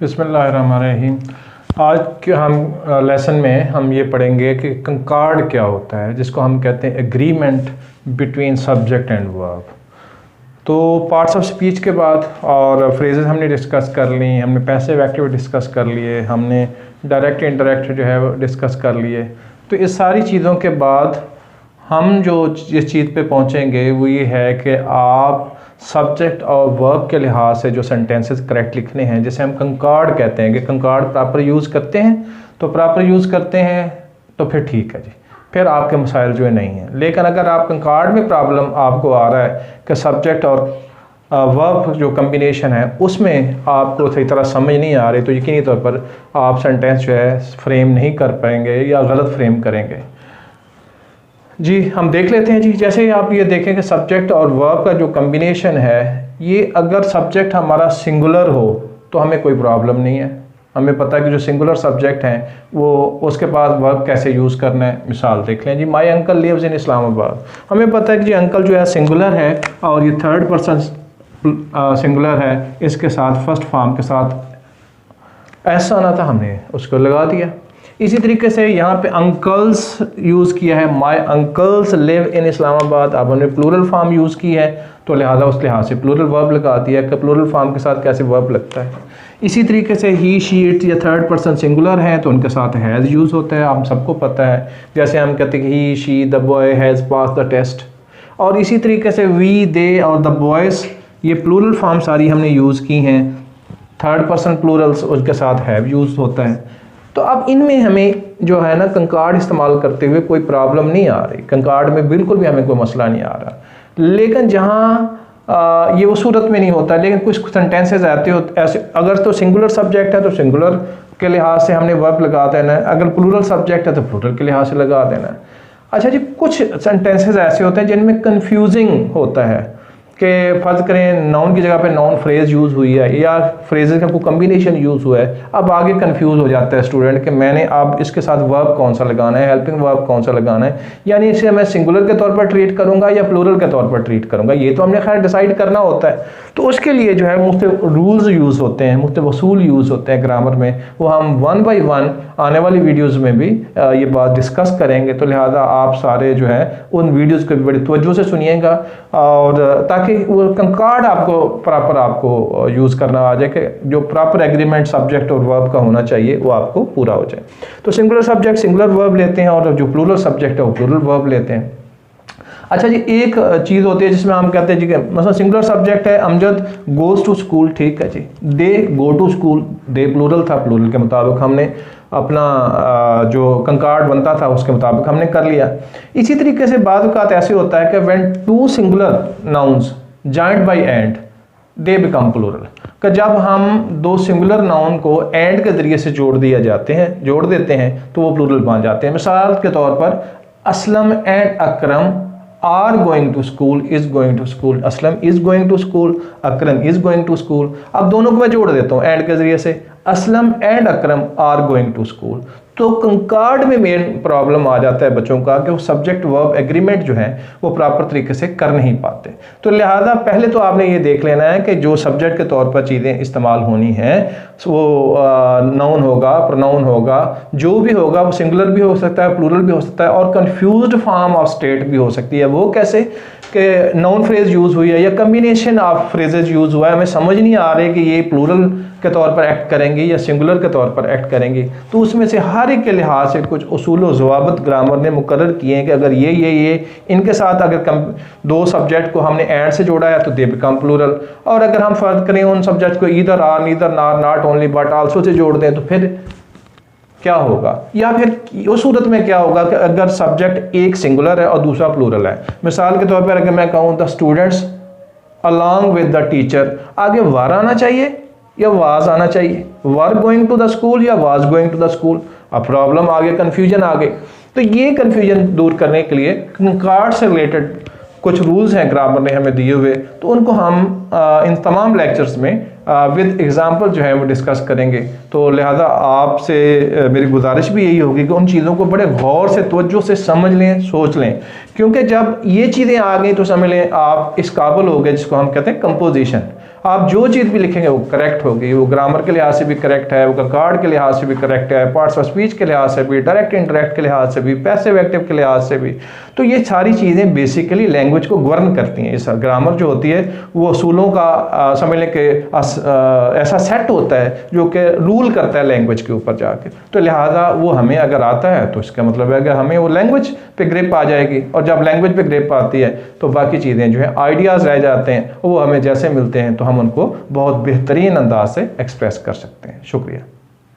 बिस्मिल्लाहिर्रहमानिर्रहीम। आज के हम लेसन में हम ये पढ़ेंगे कि कंकॉर्ड क्या होता है, जिसको हम कहते हैं agreement between subject and verb. तो पार्ट्स ऑफ स्पीच के बाद और फ्रेजेस हमने डिस्कस कर ली, हमने पैसिव एक्टिव डिस्कस कर लिए, हमने डायरेक्ट इनडायरेक्ट जो है वो डिस्कस कर लिए। तो इस सारी चीज़ों के बाद हम जो जिस चीज़ पे पहुँचेंगे वो ये है कि आप सब्जेक्ट और वर्ब के लिहाज से जो सेंटेंसेस करेक्ट लिखने हैं, जैसे हम कंकॉर्ड कहते हैं कि कंकॉर्ड प्रॉपर यूज़ करते हैं, तो प्रॉपर यूज़ करते हैं तो फिर ठीक है जी, फिर आपके मसाइल जो है नहीं हैं। लेकिन अगर आप कंकॉर्ड में प्रॉब्लम आपको आ रहा है कि सब्जेक्ट और वर्ब जो कम्बिनेशन है उसमें आपको सही तरह समझ नहीं आ रही, तो यकीनी तौर पर आप सेंटेंस जो है फ्रेम नहीं कर पाएंगे या गलत फ्रेम करेंगे। जी हम देख लेते हैं जी। जैसे आप ये देखें कि सब्जेक्ट और वर्ब का जो कम्बिनेशन है, ये अगर सब्जेक्ट हमारा सिंगुलर हो तो हमें कोई प्रॉब्लम नहीं है। हमें पता है कि जो सिंगुलर सब्जेक्ट हैं वो उसके बाद वर्ब कैसे यूज़ करना है। मिसाल देख लें जी, my uncle lives in Islamabad. हमें पता है कि जी अंकल जो है सिंगुलर है और ये थर्ड पर्सन सिंगुलर है, इसके साथ फर्स्ट फॉर्म के साथ ऐसा आना था, हमने उसको लगा दिया। इसी तरीके से यहाँ पे अंकल्स यूज़ किया है, माई अंकल्स लिव इन इस्लामाबाद। अब हमने प्लूरल फॉर्म यूज़ की है तो लिहाजा उस लिहाज से प्लूरल वर्ब लगा दिया कि प्लूरल फॉर्म के साथ कैसे वर्ब लगता है। इसी तरीके से ही शी इट या थर्ड पर्सन सिंगुलर हैं तो उनके साथ हैज़ यूज़ होता है, आप सबको पता है। जैसे हम कहते हैं कि he she the boy has pass the test. और इसी तरीके से वी दे और द बॉयज़, ये प्लूरल फॉर्म सारी हमने यूज़ की हैं, थर्ड पर्सन प्लूरल्स उसके साथ हैव यूज़ होता है। तो अब इनमें हमें जो है ना कंकॉर्ड इस्तेमाल करते हुए कोई प्रॉब्लम नहीं आ रही, कंकॉर्ड में बिल्कुल भी हमें कोई मसला नहीं आ रहा। लेकिन जहाँ ये उस सूरत में नहीं होता, लेकिन कुछ सेंटेंसेस आते हो ऐसे, अगर तो सिंगुलर सब्जेक्ट है तो सिंगुलर के लिहाज से हमने वर्ब लगा देना है, अगर प्लूरल सब्जेक्ट है तो प्लूरल के लिहाज से लगा देना है। अच्छा जी, कुछ सेंटेंसेस ऐसे होते हैं जिनमें कन्फ्यूजिंग होता है कि फ़र्ज़ करें नाउन की जगह पे नाउन फ्रेज़ यूज़ हुई है या फ्रेजेस का कोई कम्बिनेशन यूज़ हुआ है। अब आगे कंफ्यूज हो जाता है स्टूडेंट कि मैंने अब इसके साथ वर्ब कौन सा लगाना है, हेल्पिंग वर्ब कौन सा लगाना है, यानी इसे मैं सिंगुलर के तौर पर ट्रीट करूँगा या प्लूरल के तौर पर ट्रीट करूँगा, ये तो हमने खैर डिसाइड करना होता है। तो उसके लिए जो है मुख्तलिफ रूल्स यूज़ होते हैं, मुख्तलिफ उसूल यूज़ होते हैं ग्रामर में, वो हम वन बाई वन आने वाली वीडियोज़ में भी ये बात डिस्कस करेंगे। तो लिहाजा आप सारे जो है उन वीडियोज़ को भी बड़ी तवज्जो से सुनिएगा, और ताकि वो कंकॉर्ड आपको प्रॉपर आपको यूज़ करना आ जाए कि जो प्रॉपर एग्रीमेंट सब्जेक्ट और वर्ब का होना चाहिए वो आपको पूरा हो जाए। तो सिंगुलर सब्जेक्ट सिंगुलर वर्ब लेते हैं और जो प्लूरल सब्जेक्ट है वो प्लूरल वर्ब लेते हैं। अच्छा जी, एक चीज़ होती है जिसमें हम कहते हैं जी कि मतलब सिंगुलर सब्जेक्ट है, अमजद गोज़ टू स्कूल, ठीक है जी, they go to school, they plural था, प्लूरल के मुताबिक हमने अपना जो कंकॉर्ड बनता था उसके मुताबिक हमने कर लिया। इसी तरीके से बाद वक़्त ऐसे होता है कि when two singular nouns joined by and they become plural, कि जब हम दो सिंगुलर नाउन को एंड के ज़रिए से जोड़ देते हैं तो वो प्लूरल बन जाते हैं। मिसाल के तौर पर Aslam and Akram are going to school, is going to school, Aslam is going to school, Akram is going to school. अब दोनों को मैं जोड़ देता हूँ एंड के जरिए से, Aslam and Akram are going to school. तो कंकॉर्ड में मेन प्रॉब्लम आ जाता है बच्चों का कि वो सब्जेक्ट वर्ब एग्रीमेंट जो है वो प्रॉपर तरीके से कर नहीं पाते। तो लिहाजा पहले तो आपने ये देख लेना है कि जो सब्जेक्ट के तौर पर चीज़ें इस्तेमाल होनी हैं वो नाउन होगा, प्रोनाउन होगा, जो भी होगा वो सिंगुलर भी हो सकता है, प्लूरल भी हो सकता है, और कन्फ्यूज्ड फॉर्म ऑफ स्टेट भी हो सकती है। वो कैसे कि नाउन फ्रेज यूज़ हुई है या कम्बिनेशन ऑफ फ्रेजेज यूज़ हुआ है, हमें समझ नहीं आ रही कि ये प्लूरल के तौर पर एक्ट करेंगे या सिंगुलर के तौर पर एक्ट करेंगे। तो उसमें से हर एक के लिहाज से कुछ उसूल व ज़वाबित ग्रामर ने मुकर्रर किए हैं कि अगर ये इनके साथ अगर दो सब्जेक्ट को हमने एंड से जोड़ा है तो दे बिकम प्लूरल, और अगर हम फ़र्क करें उन सब्जेक्ट को ईदर आर, नीदर नार, not only but also say जोड़ दें तो फिर क्या होगा, या फिर उस सूरत में क्या होगा कि अगर सब्जेक्ट एक सिंगुलर है और दूसरा प्लूरल है। मिसाल के तौर पर अगर मैं कहूँ the students along with the teacher, आगे वर आना चाहिए या वाज आना चाहिए, were going to the school या was going to the school. अब प्रॉब्लम आ गई, कन्फ्यूजन आ गई। तो ये कन्फ्यूजन दूर करने के लिए कंकॉर्ड से रिलेटेड कुछ रूल्स हैं ग्रामर ने हमें दिए हुए, तो उनको हम इन तमाम लेक्चर्स में विद एग्जांपल जो है वो डिस्कस करेंगे। तो लिहाजा आपसे मेरी गुजारिश भी यही होगी कि उन चीज़ों को बड़े गौर से तवज्जो से समझ लें, सोच लें, क्योंकि जब ये चीज़ें आ गई तो समझ लें आप इस काबिल हो गए जिसको हम कहते हैं कंपोजिशन। आप जो चीज़ भी लिखेंगे वो करेक्ट होगी, वो ग्रामर के लिहाज से भी करेक्ट है, वो कंकॉर्ड के लिहाज से भी करेक्ट है, पार्ट्स ऑफ स्पीच के लिहाज से भी, डायरेक्ट इंडायरेक्ट के लिहाज से भी, पैसिव एक्टिव के लिहाज से भी। तो ये सारी चीज़ें बेसिकली लैंग्वेज को गवर्न करती हैं। इस ग्रामर जो होती है वो असूलों का समझ लें कि ऐसा सेट होता है जो कि रूल करता है लैंग्वेज के ऊपर जाके। तो लिहाजा वो हमें अगर आता है तो इसका मतलब है कि हमें वो लैंग्वेज पे ग्रिप आ जाएगी, और जब लैंग्वेज पे ग्रिप आती है तो बाकी चीज़ें जो है आइडियाज़ रह जाते हैं, वो हमें जैसे मिलते हैं तो हम उनको बहुत बेहतरीन अंदाज से एक्सप्रेस कर सकते हैं। शुक्रिया।